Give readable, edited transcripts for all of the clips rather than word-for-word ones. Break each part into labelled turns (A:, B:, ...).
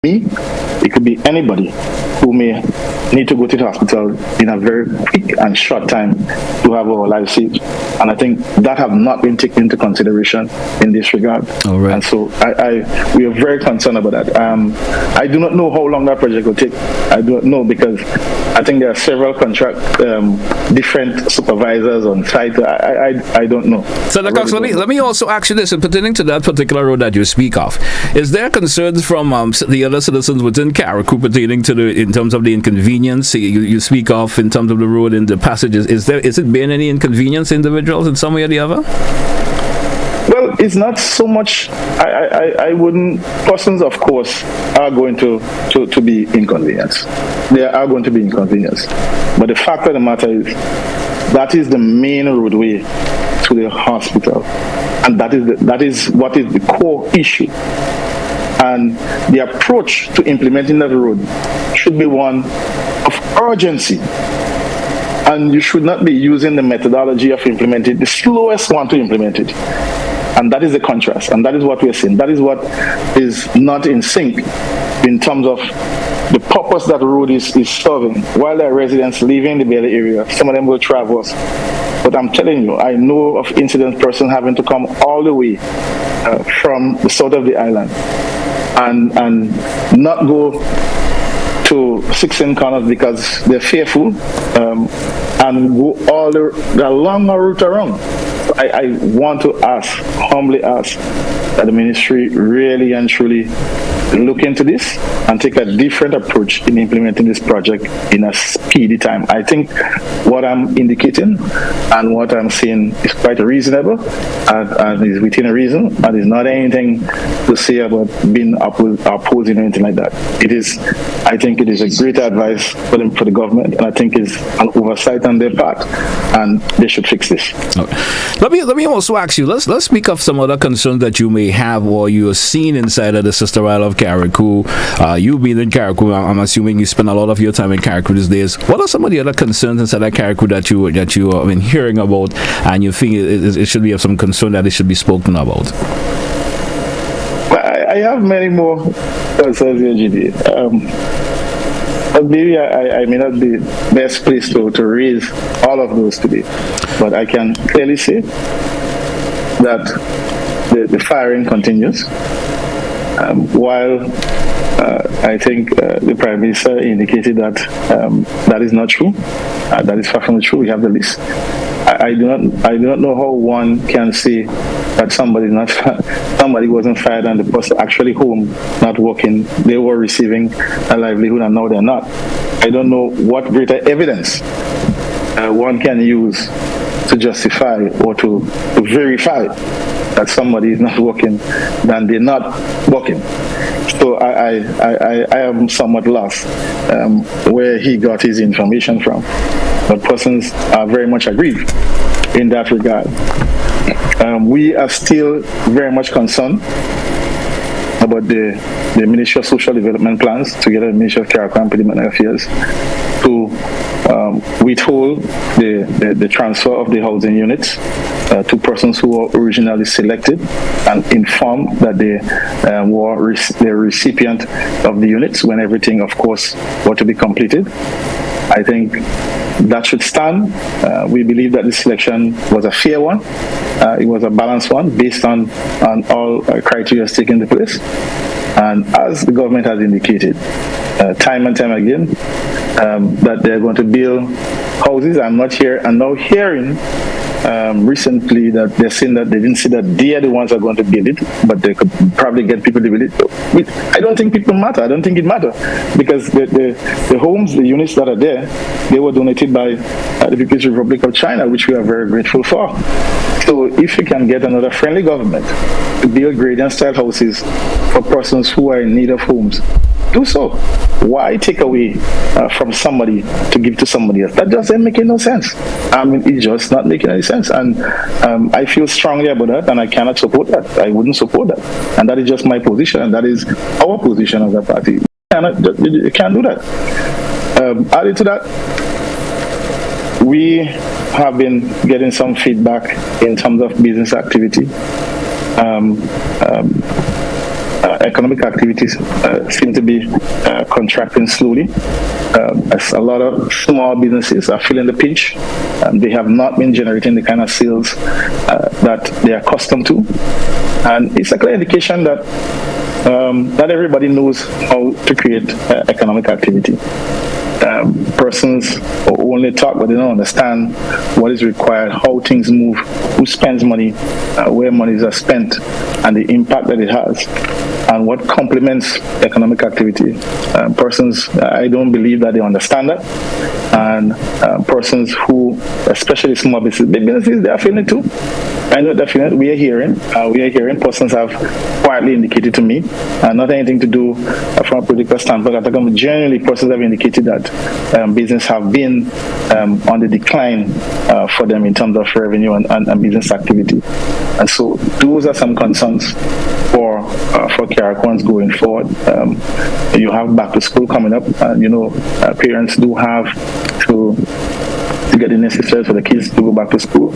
A: me, it could be anybody who may need to go to the hospital in a very quick and short time to have our life saved. And I think that have not been taken into consideration in this regard.
B: All right.
A: And so we are very concerned about that. I do not know how long that project will take. I do not know, because I think there are several different supervisors on site. I don't know.
B: So, Cox, let me also ask you this, pertaining to that particular road that you speak of. Is there concerns from the other citizens within Carriacou pertaining to in terms of the inconvenience you speak of in terms of the road and the passages? Is it being any inconvenience to individuals in some way or the other?
A: Well, it's not so much. I wouldn't. Persons, of course, are going to be inconvenienced. They are going to be inconvenienced. But the fact of the matter is, that is the main roadway to the hospital, and that is what is the core issue. And the approach to implementing that road should be one of urgency. And you should not be using the methodology of implementing the slowest one to implement it. And that is the contrast. And that is what we're seeing. That is what is not in sync in terms of the purpose that the road is serving. While there are residents living in the Bailey area, some of them will traverse. But I'm telling you, I know of incident persons having to come all the way from the south of the island and not go to 16 corners because they're fearful, and go all the longer route around. So I want to humbly ask, that the ministry really and truly look into this and take a different approach in implementing this project in a speedy time. I think what I'm indicating and what I'm saying is quite reasonable and is within a reason, and is not anything to say about being opposing or anything like that. I think it is a great advice for the government, and I think it's an oversight on their part, and they should fix this.
B: Okay. Let me also ask you, let's speak of some other concerns that you may have or you are seeing inside of the Sister Isle of Carriacou. You being in Carriacou, I'm assuming you spend a lot of your time in Carriacou these days. What are some of the other concerns inside of Carriacou that you have been hearing about, and you think it should be of some concern that it should be spoken about?
A: I have many more concerns here, GD. But maybe I may not be best placed to raise all of those today. But I can clearly say that the firing continues. While I think the Prime Minister indicated that that is not true. That is far from the truth. We have the list. I do not know how one can say that somebody wasn't fired and the person actually home, not working. They were receiving a livelihood and now they're not. I don't know what greater evidence one can use to justify or to verify that somebody is not working than they're not working. So I am somewhat lost where he got his information from. But persons are very much aggrieved in that regard. We are still very much concerned about the Ministry of Social Development plans, together with the Ministry of Carriacou and Parliamentary Affairs, to withhold the transfer of the housing units to persons who were originally selected and informed that they were the recipient of the units when everything, of course, were to be completed. I think that should stand. We believe that the selection was a fair one. It was a balanced one based on all criteria taken into place. And as the government has indicated time and time again, that they're going to build houses. I'm now hearing recently that they're saying that they didn't see that they are the ones that are going to build it, but they could probably get people to build it. I don't think people matter. I don't think it matters, because the homes, the units that are there, they were donated by the People's Republic of China, which we are very grateful for. So if you can get another friendly government to build gradient style houses for persons who are in need of homes, do so. Why take away from somebody to give to somebody else? That doesn't make no sense. I mean, it's just not making any sense. And I feel strongly about that, and I cannot support that. I wouldn't support that. And that is just my position, and that is our position as a party. You can't do that. Added to that, we have been getting some feedback in terms of business activity. economic activities seem to be contracting slowly. As a lot of small businesses are feeling the pinch. They have not been generating the kind of sales that they are accustomed to. And it's a clear indication that not everybody knows how to create economic activity. Persons only talk, but they don't understand what is required, how things move, who spends money, where monies are spent, and the impact that it has, and what complements economic activity. Persons, I don't believe that they understand that, and persons who, especially small businesses, big businesses, they are feeling it too. I know definitely we are hearing persons have quietly indicated to me, not anything to do from a political standpoint. Generally, persons have indicated that business have been on the decline for them in terms of revenue and business activity. And so those are some concerns for Carriacouans going forward. You have back to school coming up, and parents do have to get the necessary for the kids to go back to school.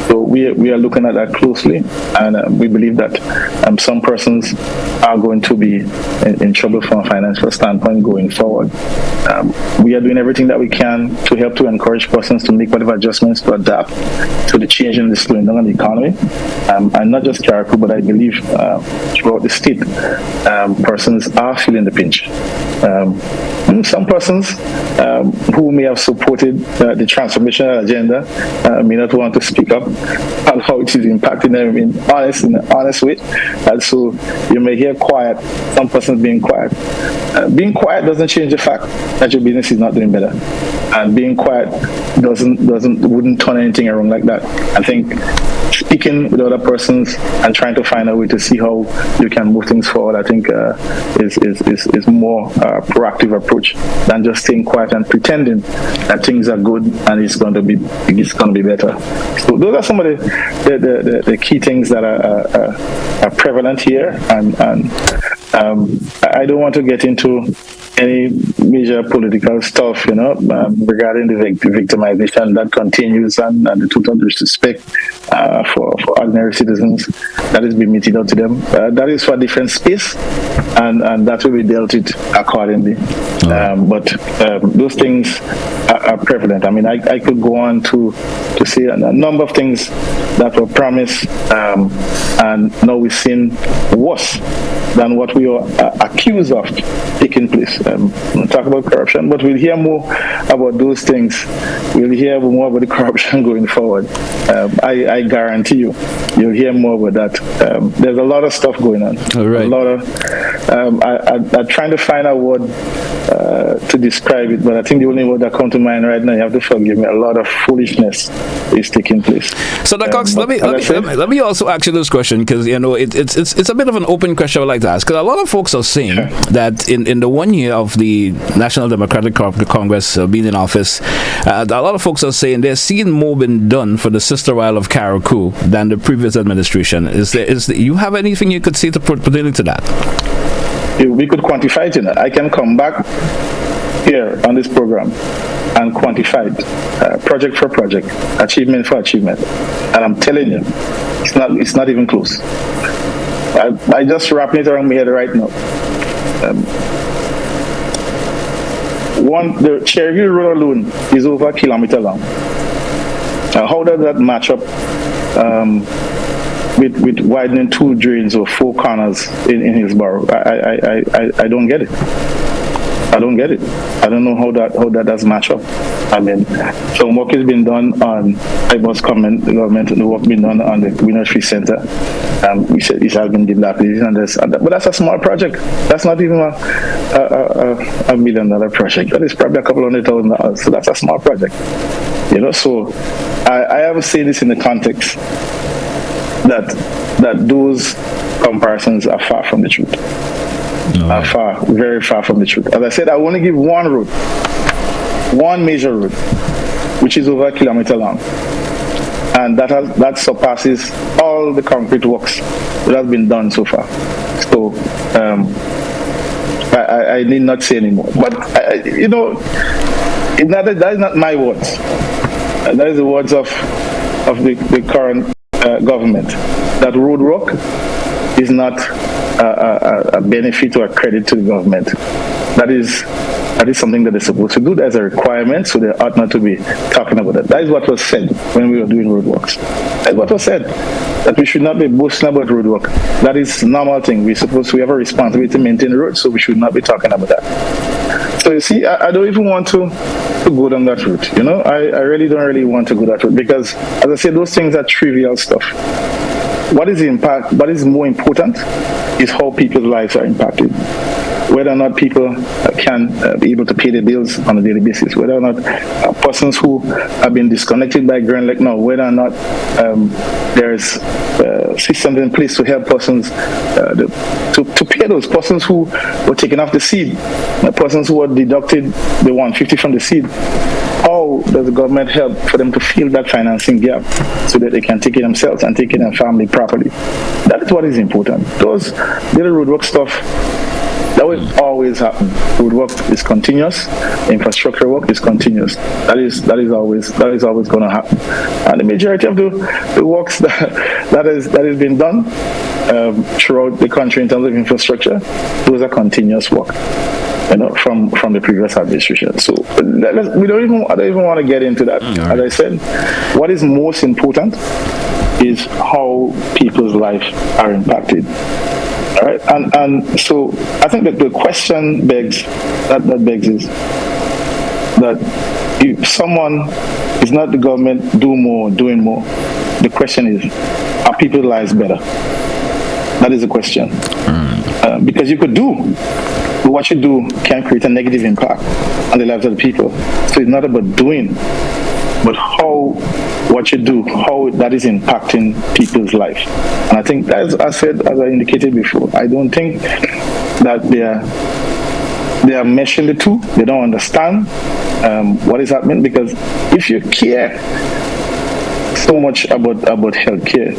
A: So we are looking at that closely, and we believe that some persons are going to be in trouble from a financial standpoint going forward. We are doing everything that we can to help to encourage persons to make whatever adjustments to adapt to the change in the slowing down of the economy. And not just Carriacou, but I believe throughout the state, persons are feeling the pinch. Some persons who may have supported the transformational agenda may not want to speak up on how it is impacting them in an honest way. And so you may hear quiet, some persons being quiet. Being quiet doesn't change the fact that your business is not doing better. And being quiet wouldn't turn anything around like that. I think speaking with other persons and trying to find a way to see how you can move things forward, I think is more proactive approach than just staying quiet and pretending that things are good and it's going to be better. So those are some of the key things that are prevalent here, and I don't want to get into any major political stuff, regarding the victimization that continues and the total disrespect for ordinary citizens that is being meted out to them. That is for a different space, and that will be dealt with accordingly. But those things are prevalent. I mean, I could go on to say a number of things that were promised, and now we've seen worse than what we are accused of taking place. We'll talk about corruption, but we'll hear more about those things. We'll hear more about the corruption going forward. I guarantee you'll hear more about that. There's a lot of stuff going on.
B: All right.
A: A lot of. I'm trying to find a word to describe it, but I think the only word that comes to mind right now, you have to forgive me, a lot of foolishness is taking place.
B: So, Dr. Cox, let me also ask you this question, because it's a bit of an open question I'd like to ask, because a lot of folks are saying that in the 1 year of the National Democratic Congress being in office, a lot of folks are saying they're seeing more been done for the sister isle of Carriacou than the previous administration. You have anything you could say pertaining to that?
A: We could quantify it. I can come back here on this program and quantify it, project for project, achievement for achievement, and I'm telling you, it's not even close. I just wrapping it around my head right now. The Cherryville Road alone is over a kilometer long. How does that match up with widening 2 drains or 4 corners in Hillsborough? I don't get it. I don't know how that does match up. I mean, some work has been done on, I must comment, the government, the work been done on the Winner Free Center. We said it has been dilapidated and this and that, but that's a small project. That's not even a $1 million project. That is probably a couple $100,000. So that's a small project. So I have seen this in the context that those comparisons are far from the truth. Are very far from the truth. As I said, I want to give one road, one major road, which is over a kilometer long, and that surpasses all the concrete works that have been done so far. So I need not say anymore. But that is not my words. That is the words of the current government. That road work is not a benefit or a credit to the government. That is something that they're supposed to do. That's a requirement, so they ought not to be talking about that. That is what was said when we were doing roadworks. That's what was said, that we should not be boasting about roadwork. That is a normal thing. We have a responsibility to maintain the road, so we should not be talking about that. So you see, I don't even want to go down that route. I really don't want to go that route, because, as I said, those things are trivial stuff. What is the impact? What is more important is how people's lives are impacted. Whether or not people can be able to pay their bills on a daily basis, whether or not persons who have been disconnected by Grand Lake now, whether or not there's systems in place to help persons to pay those persons who were taken off the seed, persons who were deducted the 150 from the seed. How does the government help for them to fill that financing gap so that they can take care of themselves and take care of their family properly? That is what is important. Those little roadwork stuff, that will always happen. Roadwork is continuous. Infrastructure work is continuous. That is always going to happen. And the majority of the works that has been done throughout the country in terms of infrastructure, those are continuous work. From the previous administration. So I don't even want to get into that. Right. As I said, what is most important is how people's lives are impacted. All right, and so I think that the question begs is that if someone is not the government doing more, the question is, are people's lives better? That is the question. Because you could do, but what you do can create a negative impact on the lives of the people. So it's not about doing, but what you do, how that is impacting people's life. And I think, as I indicated before, I don't think that they are meshing the two. They don't understand what is happening, because if you care so much about healthcare,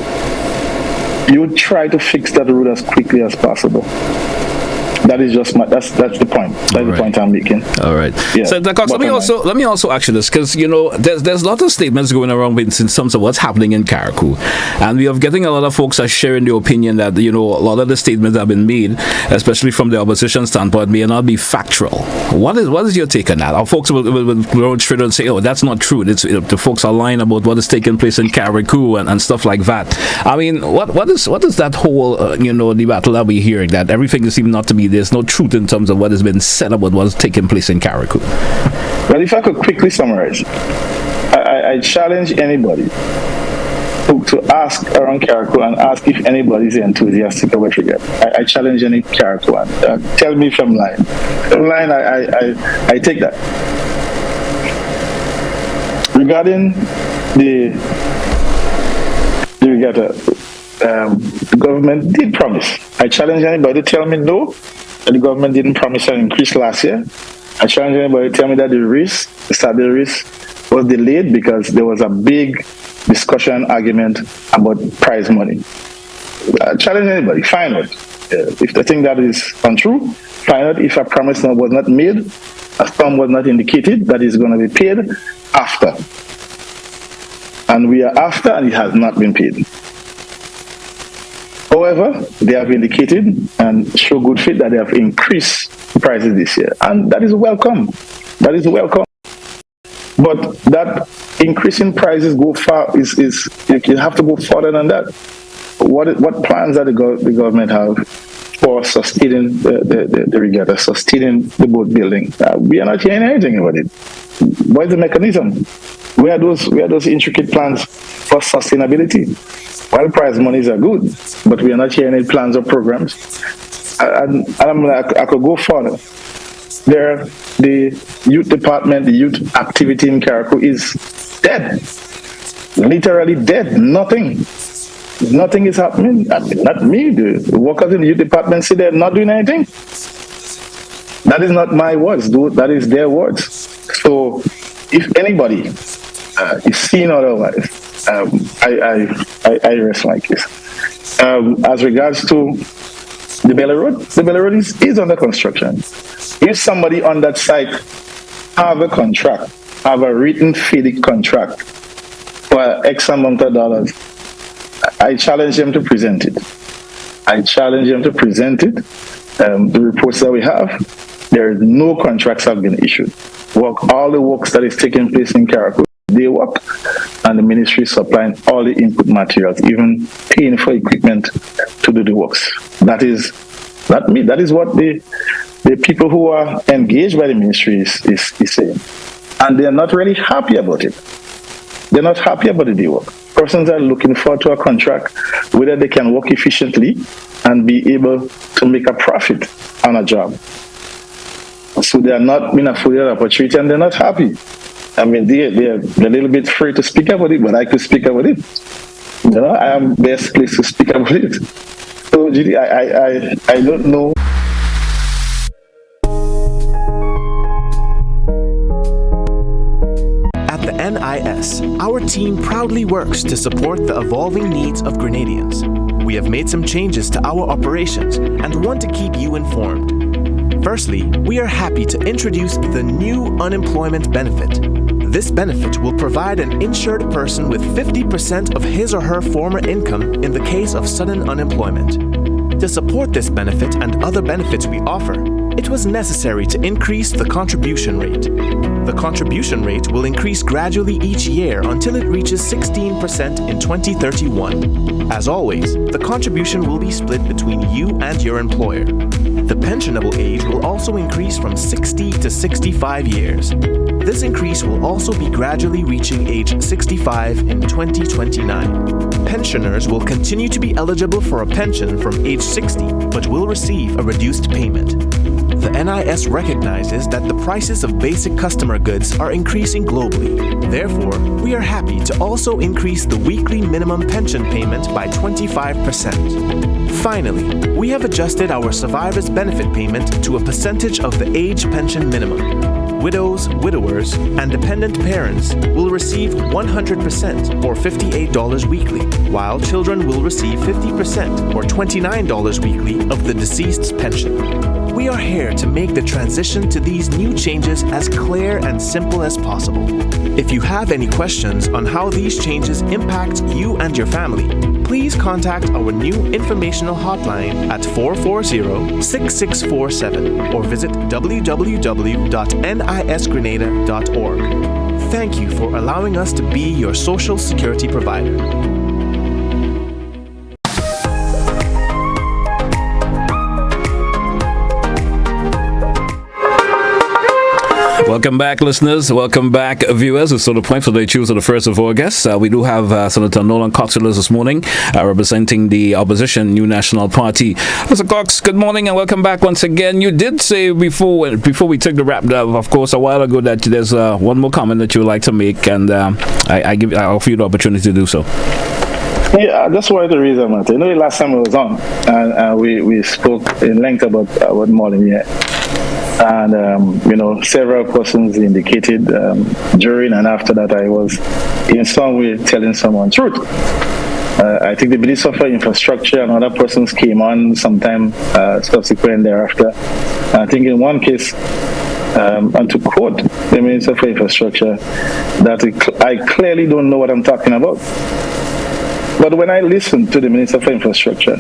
A: you would try to fix that road as quickly as possible. That is just that's the point. That's the point I'm making. All right.
B: Yeah. So, Cox, let me also ask you this, because there's a lot of statements going around in terms of what's happening in Carriacou, and we are getting a lot of folks are sharing the opinion that a lot of the statements that have been made, especially from the opposition standpoint, may not be factual. What is your take on that? Our folks will go straight and say, "Oh, that's not true." The folks are lying about what is taking place in Carriacou and stuff like that. I mean, what is that whole the battle that we're hearing, that everything seems not to be there's no truth in terms of what has been said about what is taking place in Carriacou?
A: Well, if I could quickly summarize, I challenge anybody to ask around Carriacou and ask if anybody is enthusiastic about Regatta. I challenge any Carriacouan. Tell me if I'm lying. If I'm lying, I take that. Regarding the Regatta, the government did promise. I challenge anybody to tell me no, that the government didn't promise an increase last year. I challenge anybody to tell me that the start risk was delayed because there was a big discussion, argument about prize money. I challenge anybody, find out. If they think that is untrue, find out if a promise was not made, a sum was not indicated, that is going to be paid after. And we are after, and it has not been paid. However, they have indicated and show good faith that they have increased prices this year, and that is welcome. That is welcome. But that increase in prices go far is you have to go further than that. What plans does the government have for sustaining the regatta, sustaining the boat building? We are not hearing anything about it. What is the mechanism? Where are those intricate plans for sustainability? Well, prize monies are good, but we are not hearing any plans or programs. And I could go further. The youth department, the youth activity in Carriacou is dead. Literally dead. Nothing is happening. I mean, not me. The workers in the youth department say they're not doing anything. That is not my words, dude. That is their words. So if anybody is seen otherwise, I rest my case. As regards to the Belly Road is under construction. If somebody on that site have a written FIDIC contract for X amount of dollars, I challenge them to present it. I challenge them to present it. The reports that we have, there is no contracts have been issued. All the works that is taking place in Carriacou, they work, and the ministry is supplying all the input materials, even paying for equipment to do the works. That is what the people who are engaged by the ministry is saying. And they're not really happy about it. They're not happy about the day work. Persons are looking forward to a contract, whether they can work efficiently and be able to make a profit on a job. So they are not being afforded an opportunity, and they're not happy. I mean, they're a little bit afraid to speak about it, but I could speak about it. I am best placed to speak about it. So, Judy, I don't know.
C: At the NIS, our team proudly works to support the evolving needs of Grenadians. We have made some changes to our operations and want to keep you informed. Firstly, we are happy to introduce the new unemployment benefit. This benefit will provide an insured person with 50% of his or her former income in the case of sudden unemployment. To support this benefit and other benefits we offer, it was necessary to increase the contribution rate. The contribution rate will increase gradually each year until it reaches 16% in 2031. As always, the contribution will be split between you and your employer. The pensionable age will also increase from 60 to 65 years. This increase will also be gradually reaching age 65 in 2029. Pensioners will continue to be eligible for a pension from age 60, but will receive a reduced payment. The NIS recognizes that the prices of basic customer goods are increasing globally. Therefore, we are happy to also increase the weekly minimum pension payment by 25%. Finally, we have adjusted our survivor's benefit payment to a percentage of the age pension minimum. Widows, widowers, and dependent parents will receive 100% or $58 weekly, while children will receive 50% or $29 weekly of the deceased's pension. We are here to make the transition to these new changes as clear and simple as possible. If you have any questions on how these changes impact you and your family, please contact our new informational hotline at 440-6647 or visit www.nisgrenada.org. Thank you for allowing us to be your social security provider.
B: Welcome back, listeners. Welcome back, viewers. It's the point for the Tuesday, the 1st of August. We do have Senator Norland Cox with us this morning, representing the opposition New National Party. Mr. Cox, good morning and welcome back once again. You did say before we took the wrap up, of course, a while ago, that there's one more comment that you would like to make, and I offer you the opportunity to do so.
A: Yeah, that's why the reason, Martin. You know, the last time I was on, and we spoke in length about Norland here. And, several persons indicated during and after that I was in some way telling someone truth. I think the Minister for Infrastructure and other persons came on sometime subsequent thereafter. I think in one case, and to quote the Minister for Infrastructure, that I clearly don't know what I'm talking about. But when I listened to the Minister for Infrastructure,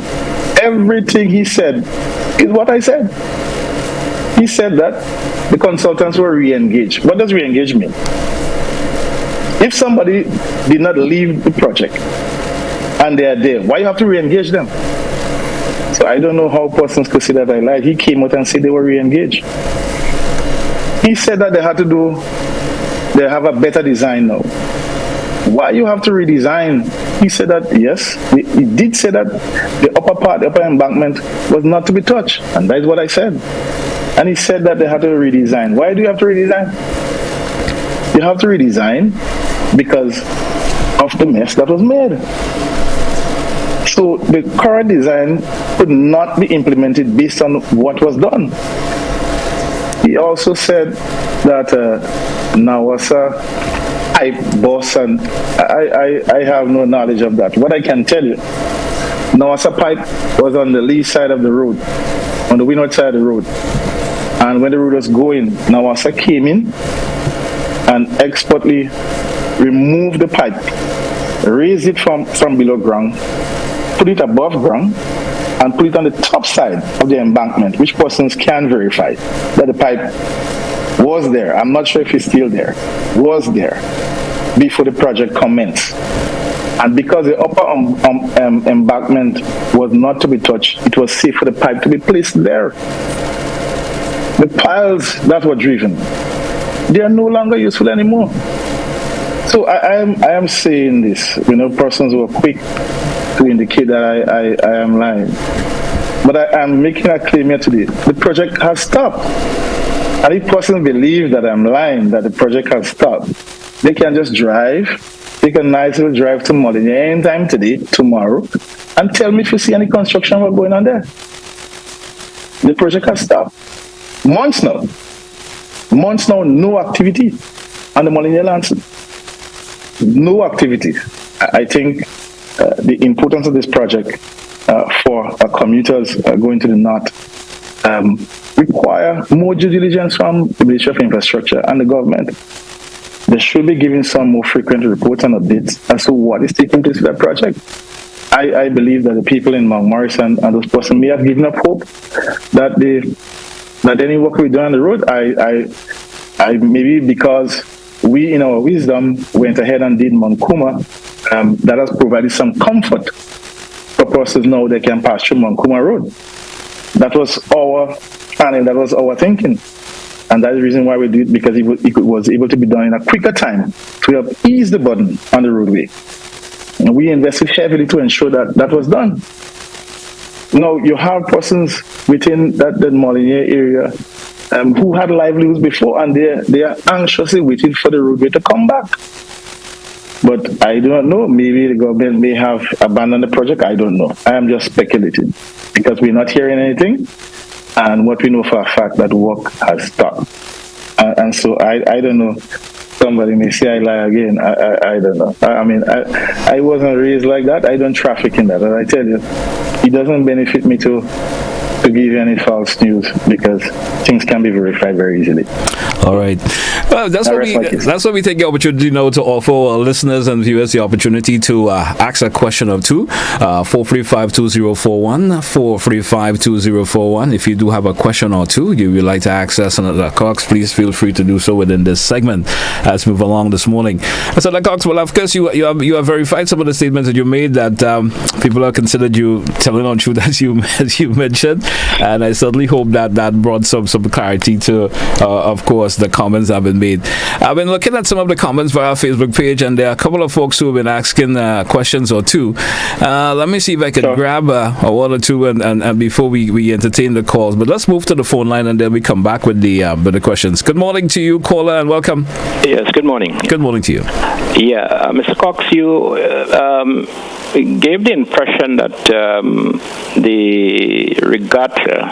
A: everything he said is what I said. He said that the consultants were re-engaged. What does re-engage mean? If somebody did not leave the project and they are there, why you have to re-engage them? So I don't know how persons could say that I lied. He came out and said they were re-engaged. He said that they have a better design now. Why you have to redesign? He said that, yes, he did say that the upper embankment was not to be touched. And that is what I said. And he said that they had to redesign. Why do you have to redesign? You have to redesign because of the mess that was made. So the current design could not be implemented based on what was done. He also said that Nawasa pipe boss, and I have no knowledge of that. What I can tell you, Nawasa pipe was on the lee side of the road, on the windward side of the road. And when the road was going, Nawasa came in and expertly removed the pipe, raised it from below ground, put it above ground, and put it on the top side of the embankment, which persons can verify that the pipe was there. I'm not sure if it's still there. Was there before the project commenced. And because the upper embankment was not to be touched, it was safe for the pipe to be placed there. The piles that were driven, they are no longer useful anymore. So I am saying this, persons who are quick to indicate that I am lying. But I am making a claim here today. The project has stopped. And if persons believe that I'm lying, that the project has stopped, they can just take a nice little drive to Molyneux anytime today, tomorrow, and tell me if you see any construction work going on there. The project has stopped. Months now, no activity on the Molyneux landscape. No activity. I think the importance of this project for commuters going to the north require more due diligence from the Ministry of Infrastructure and the government. They should be giving some more frequent reports and updates as to what is taking place with that project. I believe that the people in Mount Morrison and those persons may have given up hope that any work we do on the road. I maybe because we, in our wisdom, went ahead and did Mount Kuma, that has provided some comfort for persons now they can pass through Mount Kuma Road. That was our planning, that was our thinking. And that's the reason why we did it, because it was able to be done in a quicker time to help ease the burden on the roadway. And we invested heavily to ensure that was done. Now, you have persons within the Molyneux area who had livelihoods before, and they are anxiously waiting for the roadway to come back. But I do not know. Maybe the government may have abandoned the project. I don't know. I am just speculating because we're not hearing anything. And what we know for a fact that work has stopped. And so I don't know. Somebody may say I lie again. I don't know. I wasn't raised like that. I don't traffic in that. As I tell you, it doesn't benefit me to give you any false news because things can be verified very easily.
B: All right. Well, that's what we take the opportunity now to offer our listeners and viewers the opportunity to ask a question or two. 435-2041, 435-2041. If you do have a question or two you would like to access Senator Cox, please feel free to do so within this segment as we move along this morning. Senator Cox, well, of course, you have verified some of the statements that you made that people have considered you telling untruth as you mentioned, and I certainly hope that brought some clarity to, of course, the comments that have been made. I've been looking at some of the comments via our Facebook page, and there are a couple of folks who have been asking questions or two. Let me see if I can grab a one or two and before we entertain the calls. But let's move to the phone line and then we come back with the questions. Good morning to you, caller, and welcome.
D: Yes, good morning.
B: Good morning to you.
D: Yeah, Mr. Cox, you gave the impression that the Regatta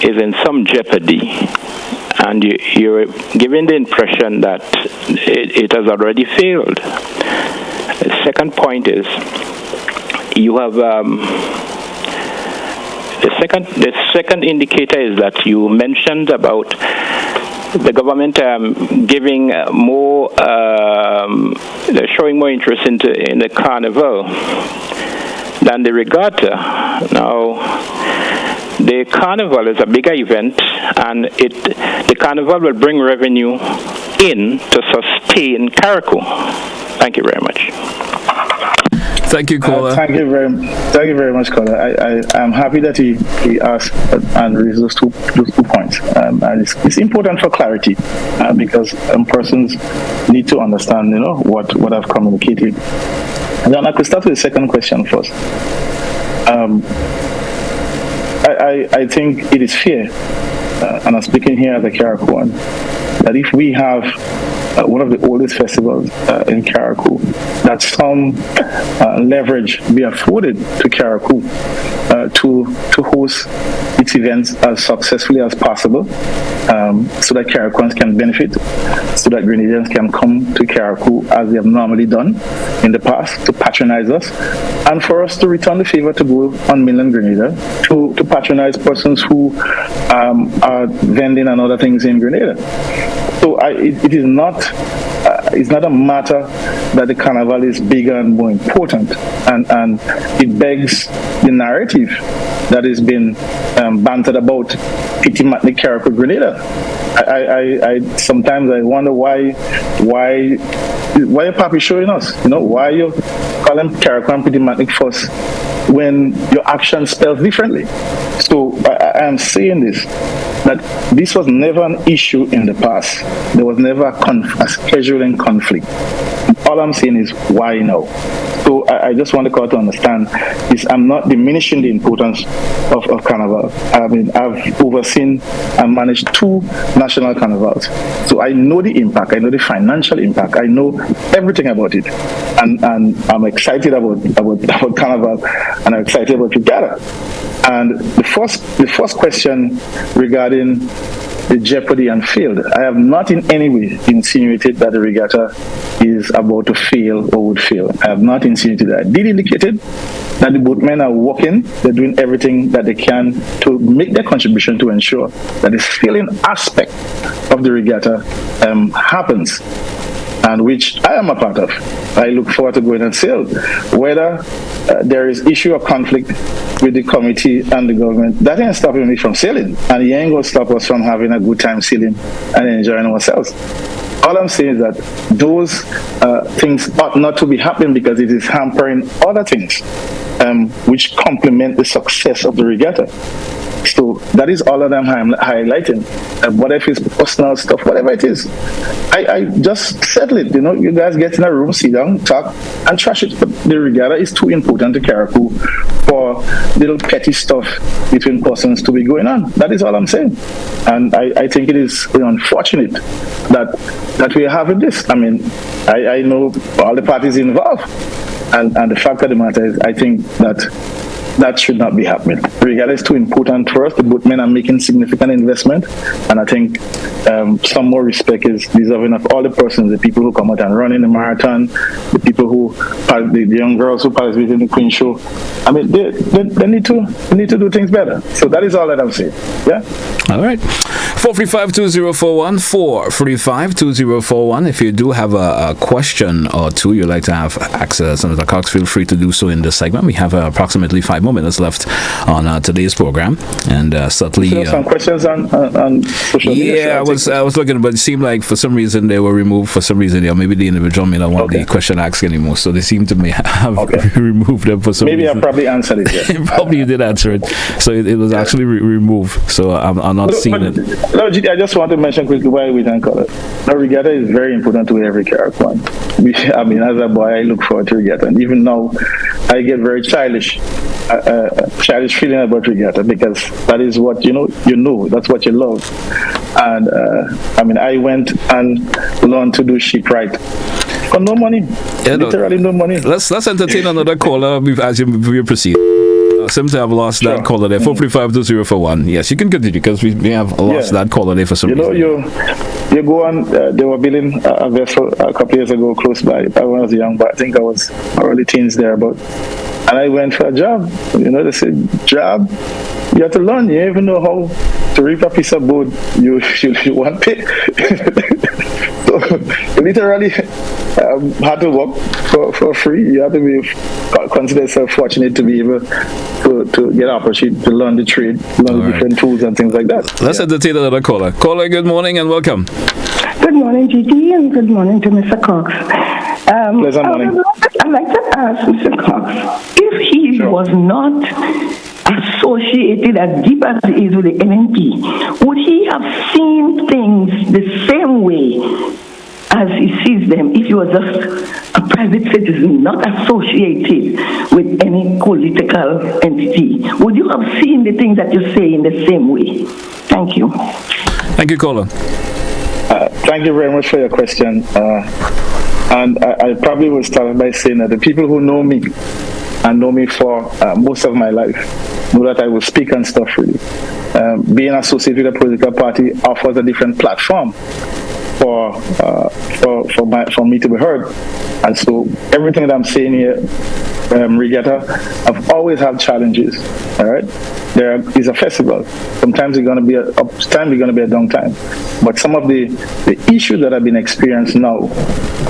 D: is in some jeopardy, and you're giving the impression that it has already failed. The second point is you have the second indicator is that you mentioned about the government giving more, showing more interest in the carnival than the regatta. Now, the carnival is a bigger event, and the carnival will bring revenue in to sustain Carriacou. Thank you very much.
B: Thank you, caller.
A: Thank you very much, caller. I'm happy that he asked and raised those two points. And it's important for clarity because persons need to understand, what I've communicated. And then I could start with the second question first. I think it is fair, and I'm speaking here as a Carriacouan, that if we have one of the oldest festivals in Carriacou, that some leverage be afforded to Carriacou to host its events as successfully as possible, so that Carriacouans can benefit, so that Grenadians can come to Carriacou as they have normally done in the past to patronize us, and for us to return the favor to go on mainland Grenada to patronize persons who are vending and other things in Grenada. So it is not it's not a matter that the carnival is bigger and more important, and it begs the narrative that has been bantered about Petit Matnik Carriacou Grenada. I sometimes I wonder why are Papi showing us? Why you call them Carriacou and Petit Matnik first when your action spells differently? So I am saying this, that this was never an issue in the past. There was never a scheduling conflict. All I'm saying is why now? So I just want the court to understand is I'm not diminishing the importance of Carnival. I mean, I've overseen and managed 2 national carnivals. So I know the impact, I know the financial impact, I know everything about it. And I'm excited about Carnival, and I'm excited about Regatta. And the first question regarding the jeopardy and failed, I have not in any way insinuated that the regatta is about to fail or would fail. I have not insinuated that. I did indicate that the boatmen are working, they're doing everything that they can to make their contribution to ensure that the sailing aspect of the regatta happens, and which I am a part of. I look forward to going and sail. Whether there is issue of conflict with the committee and the government, that ain't stopping me from sailing, and it ain't going to stop us from having a good time sailing and enjoying ourselves. All I'm saying is that those things ought not to be happening because it is hampering other things which complement the success of the regatta. So that is all that I'm highlighting. What if it's personal stuff, whatever it is, I just settle it. You guys get in a room, sit down, talk, and trash it. But the regatta is too important to Carriacou for little petty stuff between persons to be going on. That is all I'm saying. And I think it is unfortunate that we are having this. I mean, I know all the parties involved, and the fact of the matter is, I think that should not be happening. The regatta is too important for us. The boatmen are making significant investment, and I think some more respect is deserving of all the persons, the people who come out and run in the marathon, the people the young girls who participate in the Queen Show. I mean, they need to do things better. So that is all that I'm saying. Yeah.
B: All right. 435-2041, 435-2041. If you do have a question or two you'd like to have access, Senator Cox, feel free to do so in this segment. We have approximately 5 more minutes left on today's program, and certainly
A: some questions on social media.
B: Yeah, I was looking, but it seemed like for some reason they were removed. For some reason, maybe the individual may not want the question asked anymore, so they seem to have removed them for some reason.
A: Maybe I probably answered it. Yes.
B: Probably you did answer it, so it was actually removed. So I'm not seeing it.
A: No, I just want to mention quickly why we don't call it. The regatta is very important to every Carriacouan. I mean, as a boy, I look forward to regatta, and even now, I get very childish feeling about regatta because that is what you know. That's what you love. And I mean, I went and learned to do shipwright for no money. Literally no money.
B: Let's entertain another caller as we proceed. Seem to have lost that caller there. 435-2041. Yes, you can continue because we have lost that caller there for some reason.
A: You go on. They were building a vessel a couple years ago close by. I was young, but I think I was early teens there. And I went for a job. They said, job, you have to learn. You don't even know how to reef a piece of boat. You want pay. So you literally had to work for free. You have to be consider yourself fortunate to be able to get an opportunity to learn the trade, learn the different tools and things like that.
B: Let's entertain another caller. Caller, good morning and welcome.
E: Good morning, GT, and good morning to Mr. Cox.
A: Pleasant morning.
E: I'd like to ask Mr. Cox, if he was not associated as deep as he is with the NNP, would he have seen things the same way as he sees them if he was just a private citizen, not associated with any political entity? Would you have seen the things that you say in the same way? Thank you.
B: Thank you, caller.
A: Thank you very much for your question. And I probably will start by saying that the people who know me and know me for most of my life know that I will speak on stuff really. Being associated with a political party offers a different platform for me to be heard. And so everything that I'm saying here, Regatta, I've always had challenges, all right? there is a festival. Sometimes it's going to be a uptime, it's going to be a downtime. But some of the issues that have been experienced now,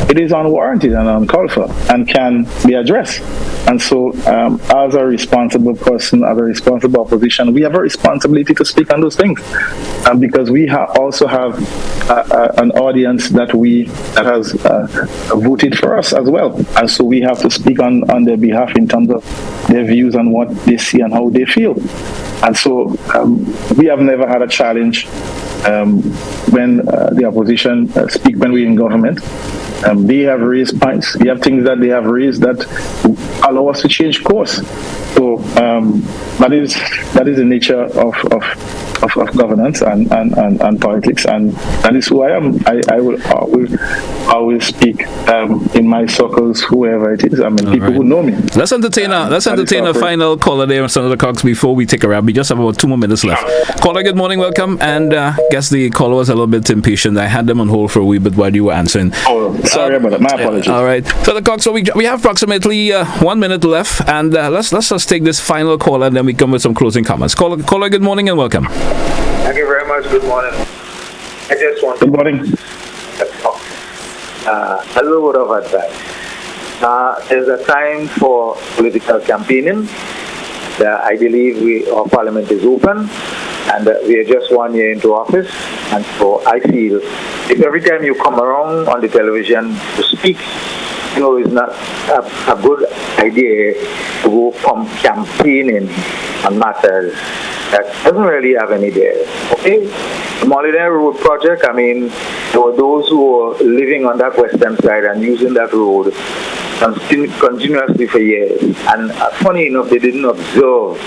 A: it is unwarranted and uncalled for and can be addressed. And so, as a responsible person, as a responsible opposition, we have a responsibility to speak on those things, because we also have an audience that has voted for us as well, and so we have to speak on their behalf in terms of their views on what they see and how they feel. And so, we have never had a challenge when the opposition speak when we're in government. They have raised points. They have things that they have raised that allow us to change course. So that is the nature of governance and politics, and that is who I am. I will always speak in my circles, whoever it is. I mean, people who know me.
B: Let's entertain a final caller there, Senator Cox, before we take a wrap. We just have about 2 more minutes left. Caller, good morning, welcome. And guess the caller was a little bit impatient. I had them on hold for a wee bit while you were answering.
A: Oh, sorry about that. My apologies.
B: All right, Senator Cox. So we have approximately 1 minute left, and let's just take this final caller, and then we come with some closing comments. Caller, good morning and welcome.
F: Thank you very much. Good morning. I just want
A: Good morning.
F: A little bit of advice. There's a time for political campaigning. I believe our parliament is open, and we are just 1 year into office. And so I feel if every time you come around on the television to speak, it's not a good idea to go from campaigning on matters that doesn't really have any bearing. Okay? The Molineux Road project, I mean, there were those who were living on that western side and using that road continuously for years. And funny enough, they didn't observe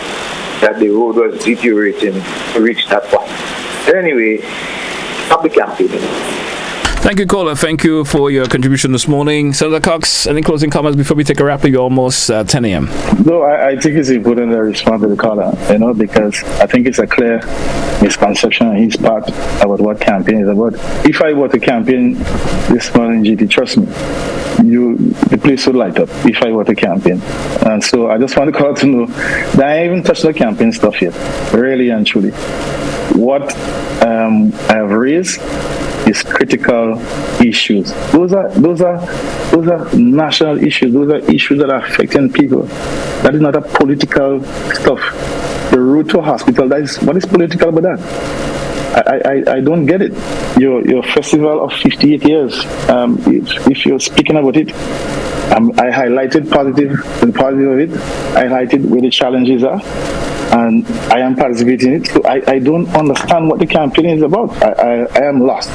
F: that the road was deteriorating to reach that point. But anyway, stop the campaigning.
B: Thank you, caller. Thank you for your contribution this morning. Senator Cox, any closing comments before we take a wrap? You're almost 10 a.m.
A: No, I think it's important to respond to the caller, because I think it's a clear misconception on his part about what campaign is about. If I were to campaign this morning, GT, trust me, the place would light up if I were to campaign. And so I just want the caller to know that I haven't touched the campaign stuff yet, really and truly. What I have raised is critical issues. Those are national issues. Those are issues that are affecting people. That is not a political stuff. The road to a hospital, what is political about that? I don't get it. Your festival of 58 years, if you're speaking about it, I highlighted the positive of it. I highlighted where the challenges are, and I am participating in it. So I don't understand what the campaign is about. I am lost.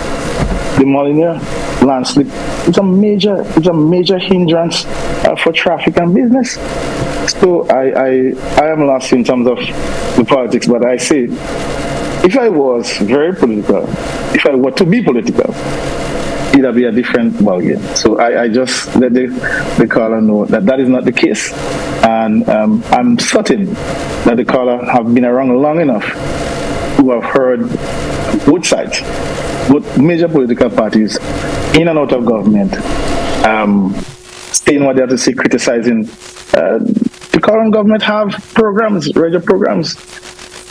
A: The Molineux landslip is a major hindrance for traffic and business. So I am lost in terms of the politics. But I say, if I was very political, if I were to be political, it would be a different ballgame. So I just let the caller know that is not the case. And I'm certain that the caller have been around long enough to have heard both sides, both major political parties in and out of government, saying what they have to say, criticizing. The current government have radio programs,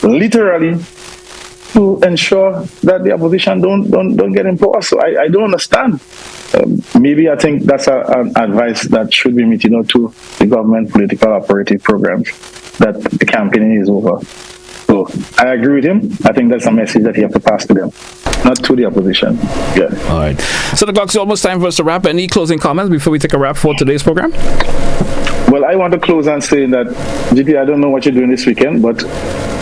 A: literally, to ensure that the opposition don't get in power. So I don't understand. Maybe I think that's an advice that should be meted out to the government political operative programs, that the campaigning is over. So I agree with him. I think that's a message that he has to pass to them, not to the opposition. Yeah.
B: All right. So the clock's almost time for us to wrap. Any closing comments before we take a wrap for today's program?
A: Well, I want to close and say that, GP, I don't know what you're doing this weekend, but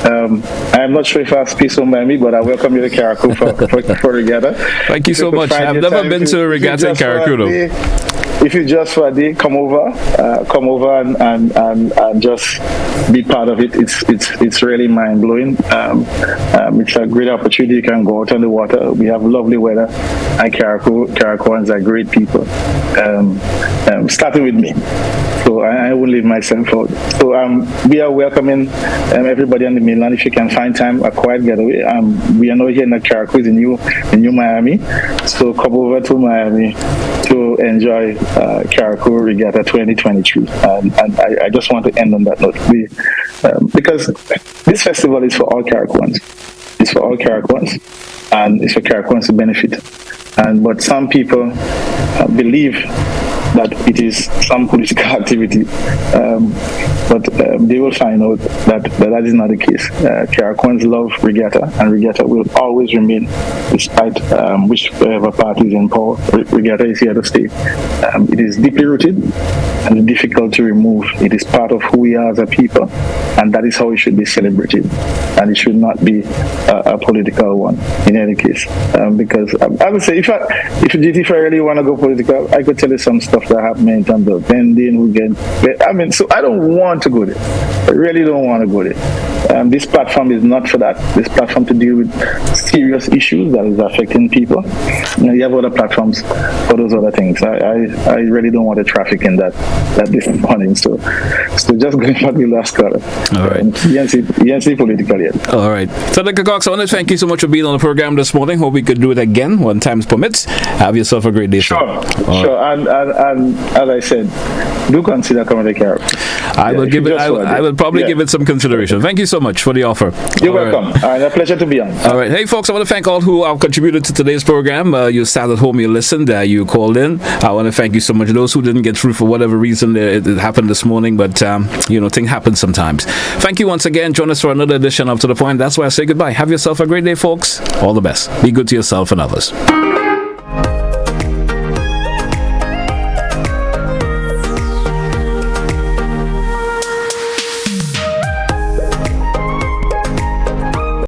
A: I'm not sure if I'll speak so by me, but I welcome you to Carriacou for Regatta.
B: Thank you so much. I've never been to Regatta in Carriacou, though.
A: If you just for a day, come over and just be part of it. It's really mind blowing. It's a great opportunity. You can go out on the water. We have lovely weather, and Carriacouans are great people. Starting with me. So So I won't leave myself out. So we are welcoming everybody on the mainland. If you can find time, a quiet getaway. We are now here in Carriacou, in New Miami. So come over to Miami to enjoy Carriacou Regatta 2023. And I just want to end on that note. Because this festival is for all Carriacouans. It's for all Carriacouans, and it's for Carriacouans to benefit. But some people believe that it is some political activity, but they will find out that is not the case. Carriacouans love Regatta, and Regatta will always remain, despite whichever party is in power. Regatta is here to stay. It is deeply rooted and difficult to remove. It is part of who we are as a people, and that is how it should be celebrated. And it should not be a political one in any case. Because I would say, if I really want to go political, I could tell you some stuff that happened in terms of vending. So I don't want to go there. I really don't want to go there. This platform is not for that. This platform to deal with serious issues that is affecting people. You have other platforms for those other things. I really don't want to traffic in that this morning. So just going for the last call.
B: All right.
A: ENC political yet.
B: All right. So, Dr. Cox, I want to thank you so much for being on the program this morning. Hope we could do it again when time permits. Have yourself a great day.
A: Sure. And as I said, do consider coming to Carriacou.
B: I will probably give it some consideration. Thank you so much for the offer.
A: You're welcome. A pleasure to be on.
B: All right. Hey, folks, I want to thank all who have contributed to today's program. You sat at home, you listened, you called in. I want to thank you so much. Those who didn't get through for whatever reason, it happened this morning, but, things happen sometimes. Thank you once again. Join us for another edition of To The Point. That's why I say goodbye. Have yourself a great day, folks. All the best. Be good to yourself and others.